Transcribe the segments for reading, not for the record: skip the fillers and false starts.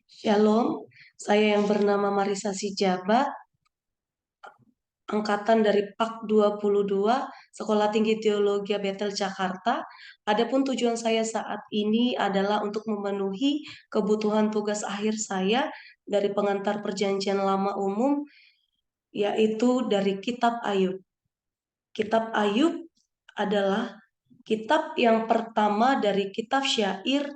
Shalom, saya yang bernama Marisa Sijaba, angkatan dari PAK 22, Sekolah Tinggi Teologi Bethel Jakarta. Adapun tujuan saya saat ini adalah untuk memenuhi kebutuhan tugas akhir saya dari pengantar Perjanjian Lama Umum, yaitu dari Kitab Ayub. Kitab Ayub adalah kitab yang pertama dari kitab syair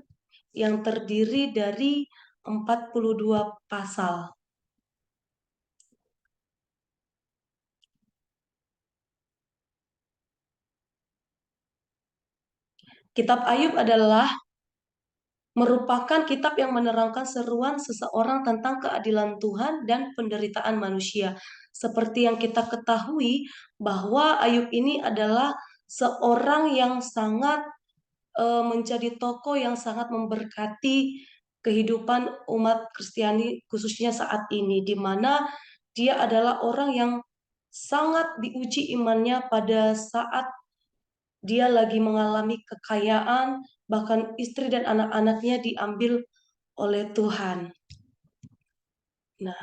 yang terdiri dari 42 pasal. Kitab Ayub adalah merupakan kitab yang menerangkan seruan seseorang tentang keadilan Tuhan dan penderitaan manusia. Seperti yang kita ketahui bahwa Ayub ini adalah seorang yang sangat menjadi tokoh yang sangat memberkati kehidupan umat Kristiani khususnya saat ini, di mana dia adalah orang yang sangat diuji imannya pada saat dia lagi mengalami kekayaan, bahkan istri dan anak-anaknya diambil oleh Tuhan. Nah,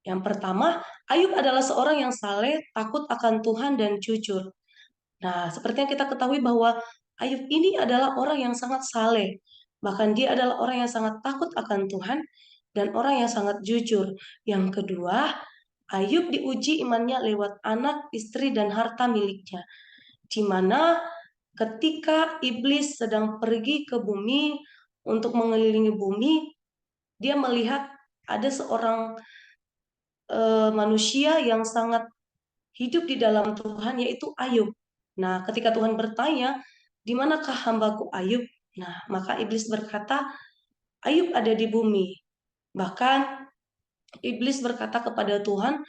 yang pertama, Ayub adalah seorang yang saleh, takut akan Tuhan dan jujur. Nah, seperti yang kita ketahui bahwa Ayub ini adalah orang yang sangat saleh. Bahkan dia adalah orang yang sangat takut akan Tuhan dan orang yang sangat jujur. Yang kedua, Ayub diuji imannya lewat anak, istri, dan harta miliknya. Di mana ketika iblis sedang pergi ke bumi untuk mengelilingi bumi, dia melihat ada seorang manusia yang sangat hidup di dalam Tuhan, yaitu Ayub. Nah, ketika Tuhan bertanya, di manakah hambaku Ayub? Nah, maka iblis berkata, Ayub ada di bumi. Bahkan iblis berkata kepada Tuhan,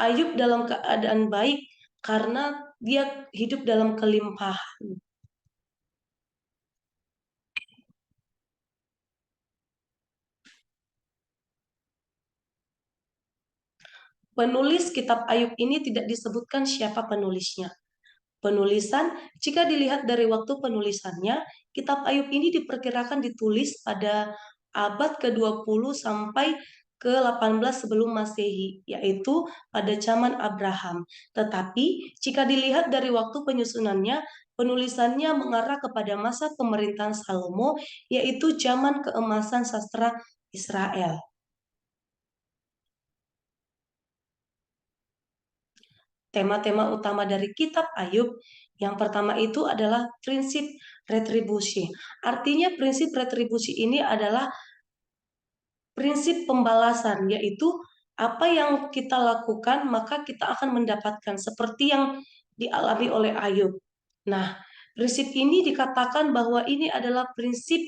Ayub dalam keadaan baik karena dia hidup dalam kelimpahan. Penulis kitab Ayub ini tidak disebutkan siapa penulisnya. Penulisan, jika dilihat dari waktu penulisannya, kitab Ayub ini diperkirakan ditulis pada abad ke-20 sampai ke-18 sebelum Masehi, yaitu pada zaman Abraham. Tetapi, jika dilihat dari waktu penyusunannya, penulisannya mengarah kepada masa pemerintahan Salomo, yaitu zaman keemasan sastra Israel. Tema-tema utama dari kitab Ayub yang pertama itu adalah prinsip retribusi. Artinya prinsip retribusi ini adalah prinsip pembalasan, yaitu apa yang kita lakukan maka kita akan mendapatkan seperti yang dialami oleh Ayub. Nah, prinsip ini dikatakan bahwa ini adalah prinsip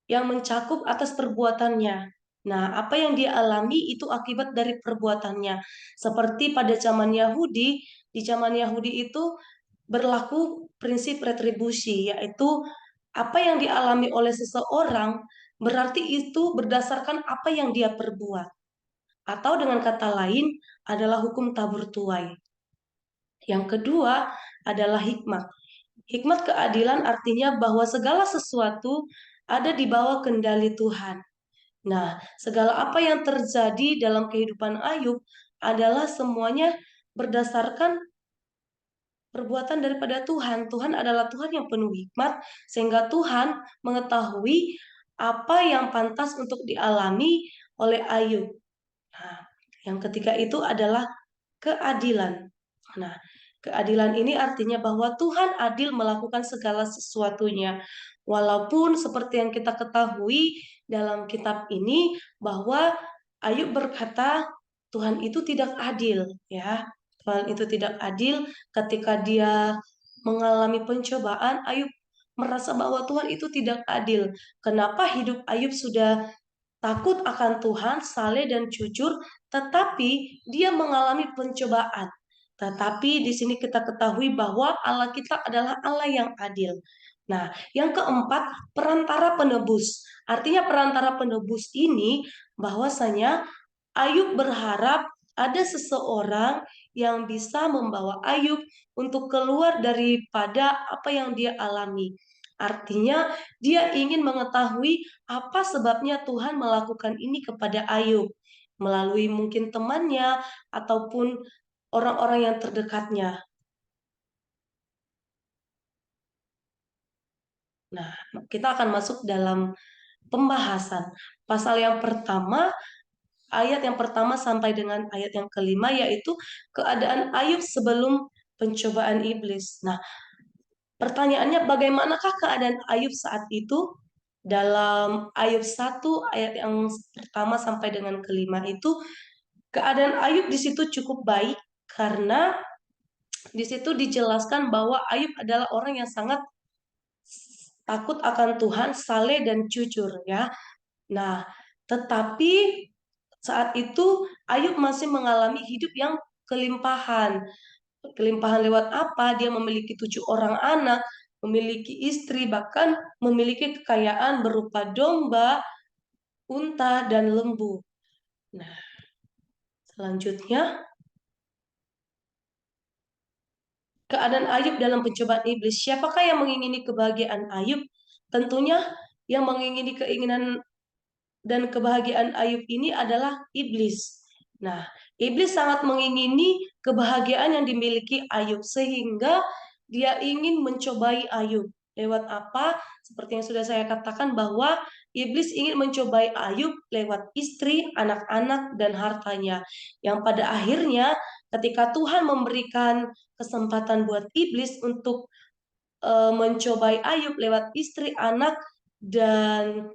yang mencakup atas perbuatannya. Nah, apa yang dia alami itu akibat dari perbuatannya. Seperti pada zaman Yahudi, di zaman Yahudi itu berlaku prinsip retribusi, yaitu apa yang dialami oleh seseorang berarti itu berdasarkan apa yang dia perbuat. Atau dengan kata lain adalah hukum tabur tuai. Yang kedua adalah hikmat. Hikmat keadilan artinya bahwa segala sesuatu ada di bawah kendali Tuhan. Nah, segala apa yang terjadi dalam kehidupan Ayub adalah semuanya berdasarkan perbuatan daripada Tuhan. Tuhan adalah Tuhan yang penuh hikmat, sehingga Tuhan mengetahui apa yang pantas untuk dialami oleh Ayub. Nah, yang ketiga itu adalah keadilan. Nah, keadilan ini artinya bahwa Tuhan adil melakukan segala sesuatunya. Walaupun seperti yang kita ketahui dalam kitab ini bahwa Ayub berkata Tuhan itu tidak adil, ya. Tuhan itu tidak adil ketika dia mengalami pencobaan. Ayub merasa bahwa Tuhan itu tidak adil. Kenapa hidup Ayub sudah takut akan Tuhan, saleh dan jujur, tetapi dia mengalami pencobaan. Tetapi di sini kita ketahui bahwa Allah kita adalah Allah yang adil. Nah, yang keempat, perantara penebus. Artinya perantara penebus ini bahwasanya Ayub berharap ada seseorang yang bisa membawa Ayub untuk keluar daripada apa yang dia alami. Artinya dia ingin mengetahui apa sebabnya Tuhan melakukan ini kepada Ayub melalui mungkin temannya ataupun orang-orang yang terdekatnya. Nah, kita akan masuk dalam pembahasan pasal yang pertama, ayat yang pertama sampai dengan ayat yang kelima, yaitu keadaan Ayub sebelum pencobaan iblis. Nah, pertanyaannya, bagaimanakah keadaan Ayub saat itu? Dalam Ayub 1 ayat yang pertama sampai dengan kelima itu, keadaan Ayub di situ cukup baik karena di situ dijelaskan bahwa Ayub adalah orang yang sangat takut akan Tuhan, saleh dan jujur ya. Nah, tetapi saat itu Ayub masih mengalami hidup yang kelimpahan. Kelimpahan lewat apa? Dia memiliki 7 orang anak, memiliki istri, bahkan memiliki kekayaan berupa domba, unta, dan lembu. Nah, selanjutnya, keadaan Ayub dalam pencobaan iblis. Siapakah yang mengingini kebahagiaan Ayub? Tentunya yang mengingini keinginan dan kebahagiaan Ayub ini adalah iblis. Nah, iblis sangat mengingini kebahagiaan yang dimiliki Ayub sehingga dia ingin mencobai Ayub. Lewat apa? Seperti yang sudah saya katakan bahwa iblis ingin mencobai Ayub lewat istri, anak-anak, dan hartanya. Yang pada akhirnya ketika Tuhan memberikan kesempatan buat iblis untuk mencobai Ayub lewat istri, anak, dan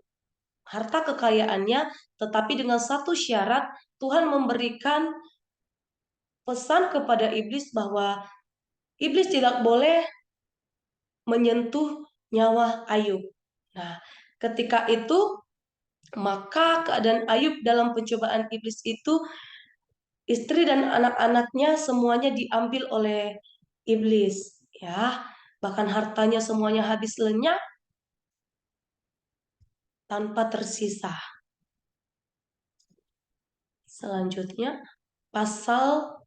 harta kekayaannya, tetapi dengan satu syarat, Tuhan memberikan pesan kepada iblis bahwa iblis tidak boleh menyentuh nyawa Ayub. Nah, ketika itu maka keadaan Ayub dalam pencobaan iblis itu, istri dan anak-anaknya semuanya diambil oleh iblis, ya. Bahkan hartanya semuanya habis lenyap tanpa tersisa. Selanjutnya, pasal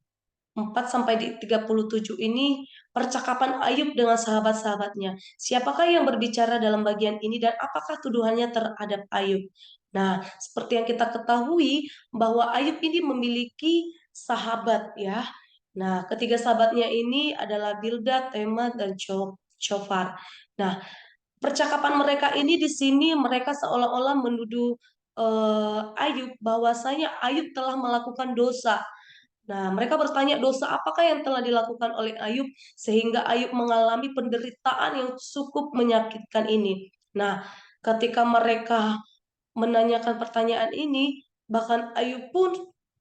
4 sampai di 37 ini percakapan Ayub dengan sahabat-sahabatnya. Siapakah yang berbicara dalam bagian ini dan apakah tuduhannya terhadap Ayub? Nah, seperti yang kita ketahui bahwa Ayub ini memiliki sahabat ya. Nah, ketiga sahabatnya ini adalah Bildad, Tema, dan Shofar. Nah, percakapan mereka ini di sini mereka seolah-olah menuduh Ayub bahwasanya Ayub telah melakukan dosa. Nah, mereka bertanya dosa apakah yang telah dilakukan oleh Ayub sehingga Ayub mengalami penderitaan yang cukup menyakitkan ini. Nah, ketika mereka menanyakan pertanyaan ini, bahkan Ayub pun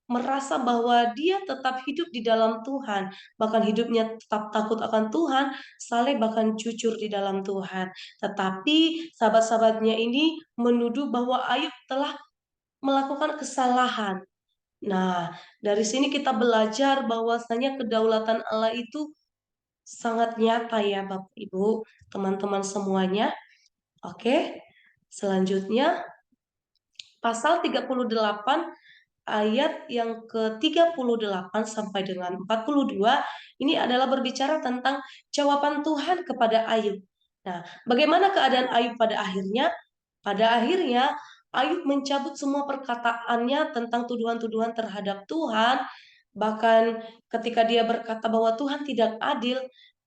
merasa bahwa dia tetap hidup di dalam Tuhan, bahkan hidupnya tetap takut akan Tuhan, saleh bahkan jujur di dalam Tuhan. Tetapi sahabat-sahabatnya ini menuduh bahwa Ayub telah melakukan kesalahan. Nah, dari sini kita belajar bahwasanya kedaulatan Allah itu sangat nyata ya Bapak Ibu, teman-teman semuanya. Oke. Selanjutnya pasal 38 ayat yang ke-38 sampai dengan 42 ini adalah berbicara tentang jawaban Tuhan kepada Ayub. Nah, bagaimana keadaan Ayub pada akhirnya? Pada akhirnya Ayub mencabut semua perkataannya tentang tuduhan-tuduhan terhadap Tuhan, bahkan ketika dia berkata bahwa Tuhan tidak adil.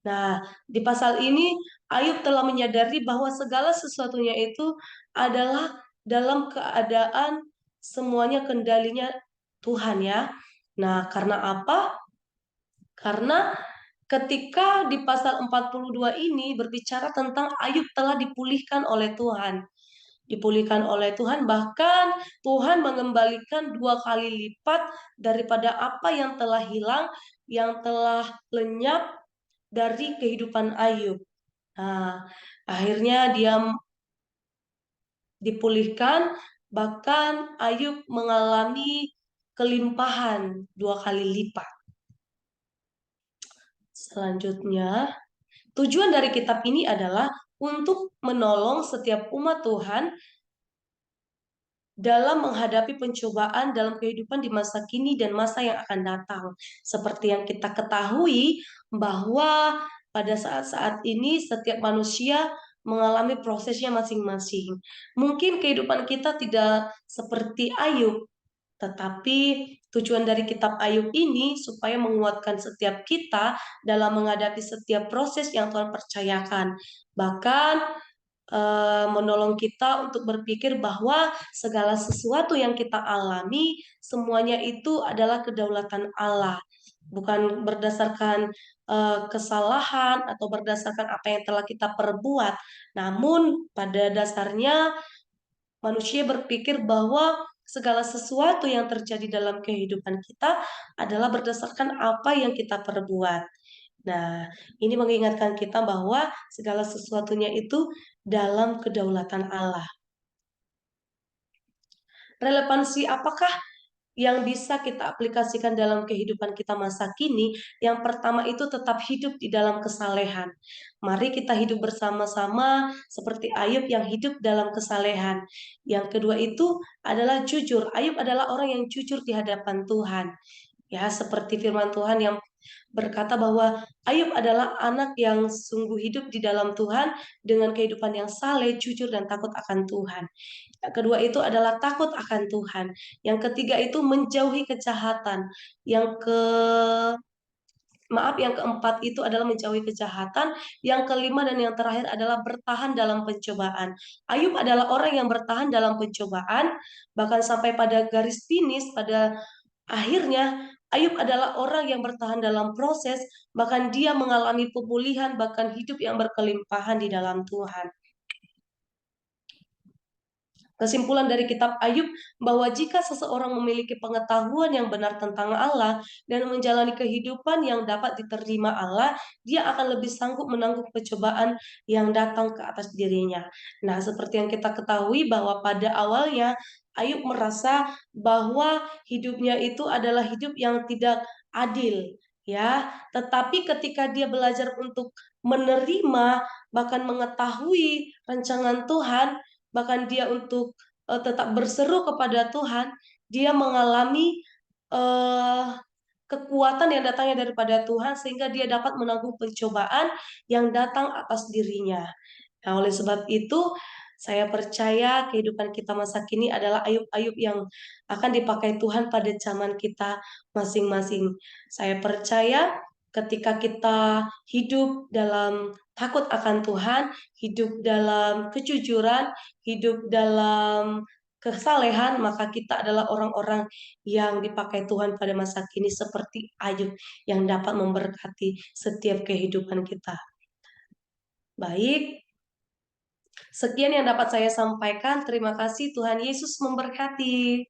Nah, di pasal ini Ayub telah menyadari bahwa segala sesuatunya itu adalah dalam keadaan semuanya kendalinya Tuhan ya. Nah, karena apa? Karena ketika di pasal 42 ini berbicara tentang Ayub telah dipulihkan oleh Tuhan. Dipulihkan oleh Tuhan, bahkan Tuhan mengembalikan 2 kali lipat daripada apa yang telah hilang, yang telah lenyap dari kehidupan Ayub. Nah, akhirnya dia dipulihkan, bahkan Ayub mengalami kelimpahan 2 kali lipat. Selanjutnya, tujuan dari kitab ini adalah untuk menolong setiap umat Tuhan dalam menghadapi pencobaan dalam kehidupan di masa kini dan masa yang akan datang. Seperti yang kita ketahui bahwa pada saat-saat ini setiap manusia mengalami prosesnya masing-masing. Mungkin kehidupan kita tidak seperti Ayub, tetapi tujuan dari kitab Ayub ini supaya menguatkan setiap kita dalam menghadapi setiap proses yang Tuhan percayakan. Bahkan menolong kita untuk berpikir bahwa segala sesuatu yang kita alami semuanya itu adalah kedaulatan Allah, bukan berdasarkan kesalahan atau berdasarkan apa yang telah kita perbuat. Namun pada dasarnya manusia berpikir bahwa segala sesuatu yang terjadi dalam kehidupan kita adalah berdasarkan apa yang kita perbuat. Nah, ini mengingatkan kita bahwa segala sesuatunya itu dalam kedaulatan Allah. Relevansi apakah yang bisa kita aplikasikan dalam kehidupan kita masa kini? Yang pertama itu tetap hidup di dalam kesalehan. Mari kita hidup bersama-sama seperti Ayub yang hidup dalam kesalehan. Yang kedua itu adalah jujur. Ayub adalah orang yang jujur di hadapan Tuhan. Ya, seperti firman Tuhan yang berkata bahwa Ayub adalah anak yang sungguh hidup di dalam Tuhan dengan kehidupan yang saleh, jujur, dan takut akan Tuhan. Yang kedua itu adalah takut akan Tuhan. Yang ketiga itu menjauhi kejahatan. Yang keempat itu adalah menjauhi kejahatan. Yang kelima dan yang terakhir adalah bertahan dalam pencobaan. Ayub adalah orang yang bertahan dalam pencobaan, bahkan sampai pada garis finish, pada akhirnya Ayub adalah orang yang bertahan dalam proses, bahkan dia mengalami pemulihan, bahkan hidup yang berkelimpahan di dalam Tuhan. Kesimpulan dari kitab Ayub bahwa jika seseorang memiliki pengetahuan yang benar tentang Allah dan menjalani kehidupan yang dapat diterima Allah, dia akan lebih sanggup menanggung percobaan yang datang ke atas dirinya. Nah, seperti yang kita ketahui bahwa pada awalnya Ayub merasa bahwa hidupnya itu adalah hidup yang tidak adil, ya. Tetapi ketika dia belajar untuk menerima bahkan mengetahui rancangan Tuhan, bahkan dia untuk tetap berseru kepada Tuhan, dia mengalami uh, kekuatan yang datangnya daripada Tuhan sehingga dia dapat menanggung pencobaan yang datang atas dirinya. Nah, oleh sebab itu saya percaya kehidupan kita masa kini adalah ayub-ayub yang akan dipakai Tuhan pada zaman kita masing-masing. Saya percaya ketika kita hidup dalam takut akan Tuhan, hidup dalam kejujuran, hidup dalam kesalehan, maka kita adalah orang-orang yang dipakai Tuhan pada masa kini seperti Ayub yang dapat memberkati setiap kehidupan kita. Baik, sekian yang dapat saya sampaikan. Terima kasih, Tuhan Yesus memberkati.